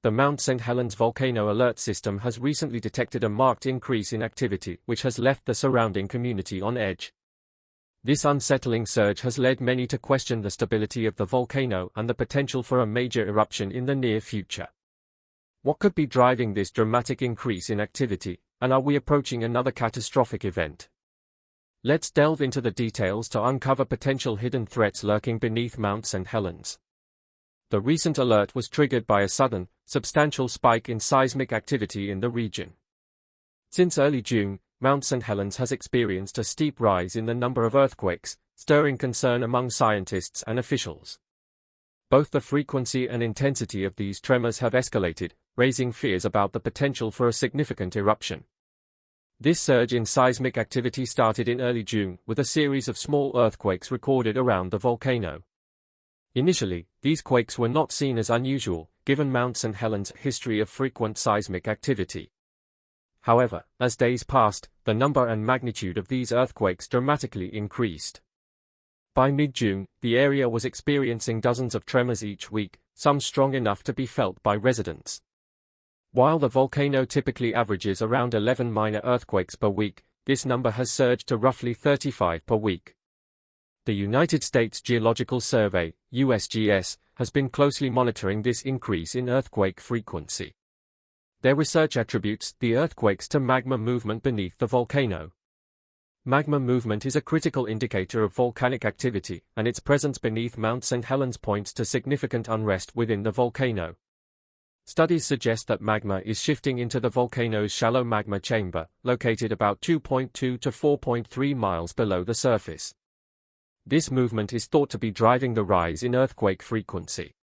The Mount St. Helens Volcano Alert System has recently detected a marked increase in activity, which has left the surrounding community on edge. This unsettling surge has led many to question the stability of the volcano and the potential for a major eruption in the near future. What could be driving this dramatic increase in activity, and are we approaching another catastrophic event? Let's delve into the details to uncover potential hidden threats lurking beneath Mount St. Helens. The recent alert was triggered by a sudden, substantial spike in seismic activity in the region. Since early June, Mount St. Helens has experienced a steep rise in the number of earthquakes, stirring concern among scientists and officials. Both the frequency and intensity of these tremors have escalated, raising fears about the potential for a significant eruption. This surge in seismic activity started in early June, with a series of small earthquakes recorded around the volcano. Initially, these quakes were not seen as unusual, given Mount St. Helens' history of frequent seismic activity. However, as days passed, the number and magnitude of these earthquakes dramatically increased. By mid-June, the area was experiencing dozens of tremors each week, some strong enough to be felt by residents. While the volcano typically averages around 11 minor earthquakes per week, this number has surged to roughly 35 per week. The United States Geological Survey, USGS, has been closely monitoring this increase in earthquake frequency. Their research attributes the earthquakes to magma movement beneath the volcano. Magma movement is a critical indicator of volcanic activity, and its presence beneath Mount St. Helens points to significant unrest within the volcano. Studies suggest that magma is shifting into the volcano's shallow magma chamber, located about 2.2 to 4.3 miles below the surface. This movement is thought to be driving the rise in earthquake frequency.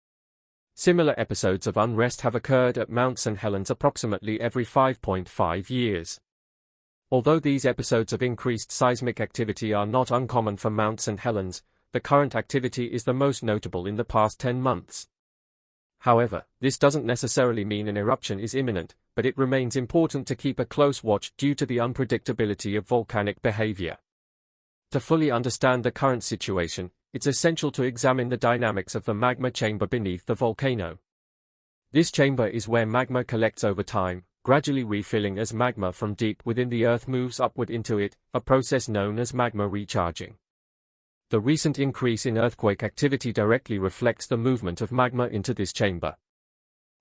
Similar episodes of unrest have occurred at Mount St. Helens approximately every 5.5 years. Although these episodes of increased seismic activity are not uncommon for Mount St. Helens, the current activity is the most notable in the past 10 months. However, this doesn't necessarily mean an eruption is imminent, but it remains important to keep a close watch due to the unpredictability of volcanic behavior. To fully understand the current situation, it's essential to examine the dynamics of the magma chamber beneath the volcano. This chamber is where magma collects over time, gradually refilling as magma from deep within the earth moves upward into it, a process known as magma recharging. The recent increase in earthquake activity directly reflects the movement of magma into this chamber.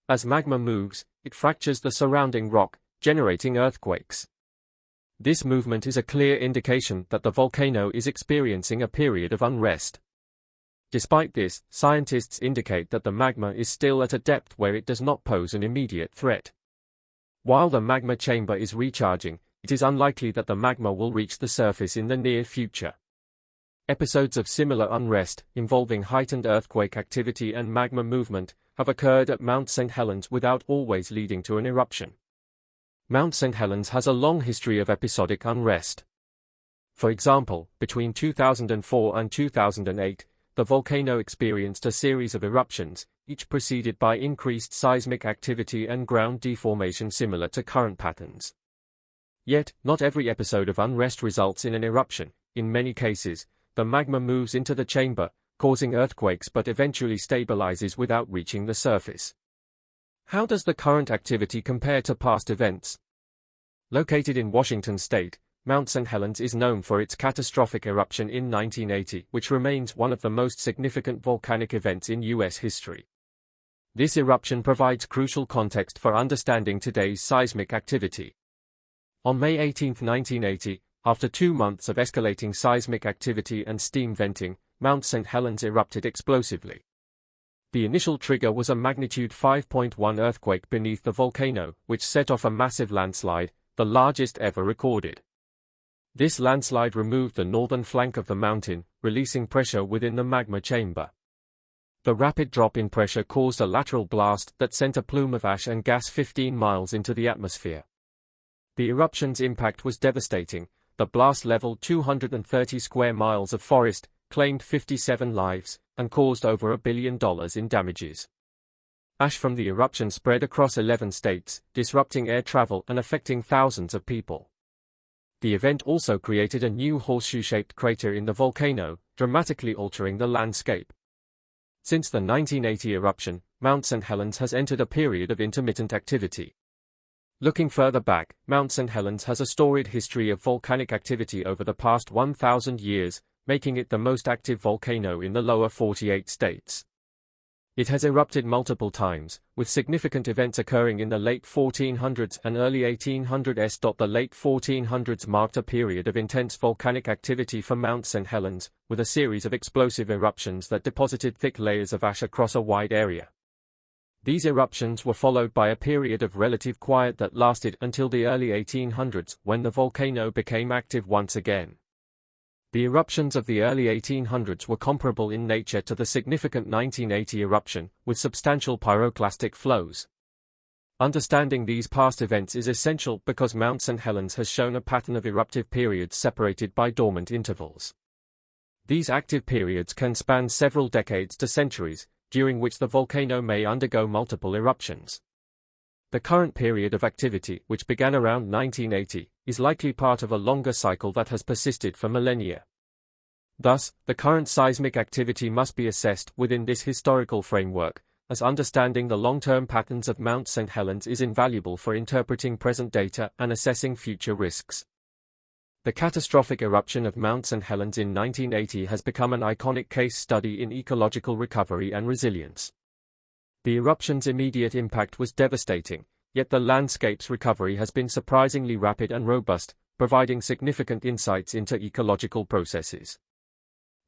As magma moves, it fractures the surrounding rock, generating earthquakes. This movement is a clear indication that the volcano is experiencing a period of unrest. Despite this, scientists indicate that the magma is still at a depth where it does not pose an immediate threat. While the magma chamber is recharging, it is unlikely that the magma will reach the surface in the near future. Episodes of similar unrest, involving heightened earthquake activity and magma movement, have occurred at Mount St. Helens without always leading to an eruption. Mount St. Helens has a long history of episodic unrest. For example, between 2004 and 2008, the volcano experienced a series of eruptions, each preceded by increased seismic activity and ground deformation similar to current patterns. Yet, not every episode of unrest results in an eruption. In many cases, the magma moves into the chamber, causing earthquakes but eventually stabilizes without reaching the surface. How does the current activity compare to past events? Located in Washington state, Mount St. Helens is known for its catastrophic eruption in 1980, which remains one of the most significant volcanic events in U.S. history. This eruption provides crucial context for understanding today's seismic activity. On May 18, 1980, after 2 months of escalating seismic activity and steam venting, Mount St. Helens erupted explosively. The initial trigger was a magnitude 5.1 earthquake beneath the volcano, which set off a massive landslide, the largest ever recorded. This landslide removed the northern flank of the mountain, releasing pressure within the magma chamber. The rapid drop in pressure caused a lateral blast that sent a plume of ash and gas 15 miles into the atmosphere. The eruption's impact was devastating. The blast leveled 230 square miles of forest, claimed 57 lives, and caused over $1 billion in damages. Ash from the eruption spread across 11 states, disrupting air travel and affecting thousands of people. The event also created a new horseshoe-shaped crater in the volcano, dramatically altering the landscape. Since the 1980 eruption, Mount St. Helens has entered a period of intermittent activity. Looking further back, Mount St. Helens has a storied history of volcanic activity over the past 1,000 years, making it the most active volcano in the lower 48 states. It has erupted multiple times, with significant events occurring in the late 1400s and early 1800s. The late 1400s marked a period of intense volcanic activity for Mount St. Helens, with a series of explosive eruptions that deposited thick layers of ash across a wide area. These eruptions were followed by a period of relative quiet that lasted until the early 1800s, when the volcano became active once again. The eruptions of the early 1800s were comparable in nature to the significant 1980 eruption, with substantial pyroclastic flows. Understanding these past events is essential because Mount St. Helens has shown a pattern of eruptive periods separated by dormant intervals. These active periods can span several decades to centuries, during which the volcano may undergo multiple eruptions. The current period of activity, which began around 1980, is likely part of a longer cycle that has persisted for millennia. Thus, the current seismic activity must be assessed within this historical framework, as understanding the long-term patterns of Mount St. Helens is invaluable for interpreting present data and assessing future risks. The catastrophic eruption of Mount St. Helens in 1980 has become an iconic case study in ecological recovery and resilience. The eruption's immediate impact was devastating, yet the landscape's recovery has been surprisingly rapid and robust, providing significant insights into ecological processes.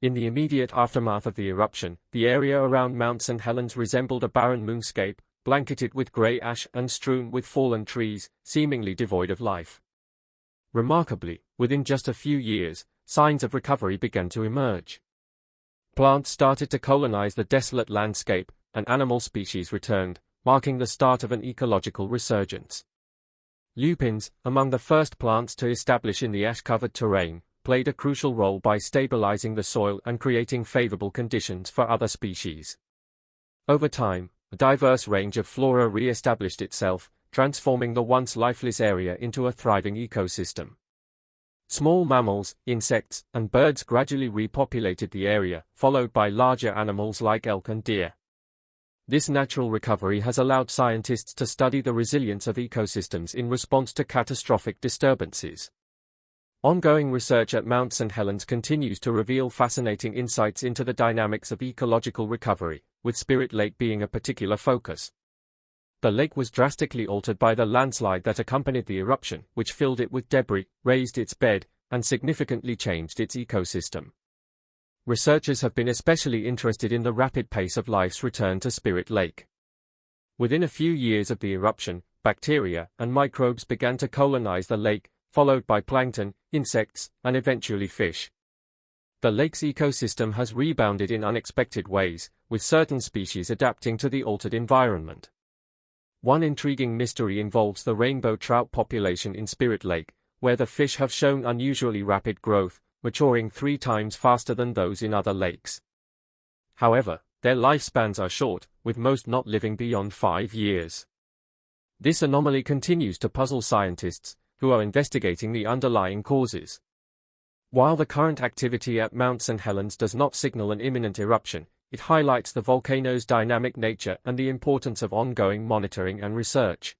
In the immediate aftermath of the eruption, the area around Mount St. Helens resembled a barren moonscape, blanketed with grey ash and strewn with fallen trees, seemingly devoid of life. Remarkably, within just a few years, signs of recovery began to emerge. Plants started to colonize the desolate landscape, and animal species returned, marking the start of an ecological resurgence. Lupins, among the first plants to establish in the ash-covered terrain, played a crucial role by stabilizing the soil and creating favorable conditions for other species. Over time, a diverse range of flora re-established itself, transforming the once lifeless area into a thriving ecosystem. Small mammals, insects, and birds gradually repopulated the area, followed by larger animals like elk and deer. This natural recovery has allowed scientists to study the resilience of ecosystems in response to catastrophic disturbances. Ongoing research at Mount St. Helens continues to reveal fascinating insights into the dynamics of ecological recovery, with Spirit Lake being a particular focus. The lake was drastically altered by the landslide that accompanied the eruption, which filled it with debris, raised its bed, and significantly changed its ecosystem. Researchers have been especially interested in the rapid pace of life's return to Spirit Lake. Within a few years of the eruption, bacteria and microbes began to colonize the lake, followed by plankton, insects, and eventually fish. The lake's ecosystem has rebounded in unexpected ways, with certain species adapting to the altered environment. One intriguing mystery involves the rainbow trout population in Spirit Lake, where the fish have shown unusually rapid growth, maturing 3 times faster than those in other lakes. However, their lifespans are short, with most not living beyond 5 years. This anomaly continues to puzzle scientists, who are investigating the underlying causes. While the current activity at Mount St. Helens does not signal an imminent eruption, it highlights the volcano's dynamic nature and the importance of ongoing monitoring and research.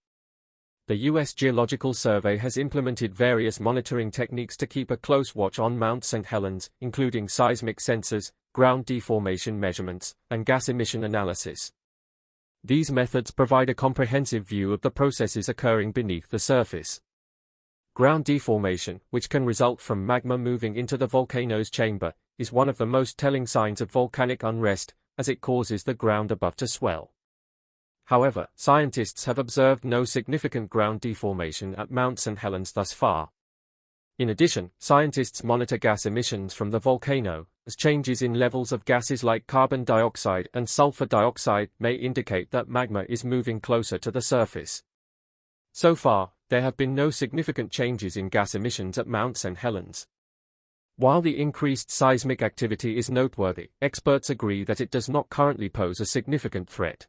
The U.S. Geological Survey has implemented various monitoring techniques to keep a close watch on Mount St. Helens, including seismic sensors, ground deformation measurements, and gas emission analysis. These methods provide a comprehensive view of the processes occurring beneath the surface. Ground deformation, which can result from magma moving into the volcano's chamber, is one of the most telling signs of volcanic unrest, as it causes the ground above to swell. However, scientists have observed no significant ground deformation at Mount St. Helens thus far. In addition, scientists monitor gas emissions from the volcano, as changes in levels of gases like carbon dioxide and sulfur dioxide may indicate that magma is moving closer to the surface. So far, there have been no significant changes in gas emissions at Mount St. Helens. While the increased seismic activity is noteworthy, experts agree that it does not currently pose a significant threat.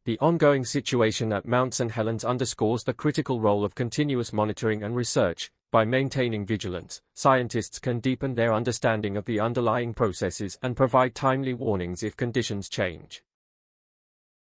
The ongoing situation at Mount St. Helens underscores the critical role of continuous monitoring and research. By maintaining vigilance, scientists can deepen their understanding of the underlying processes and provide timely warnings if conditions change.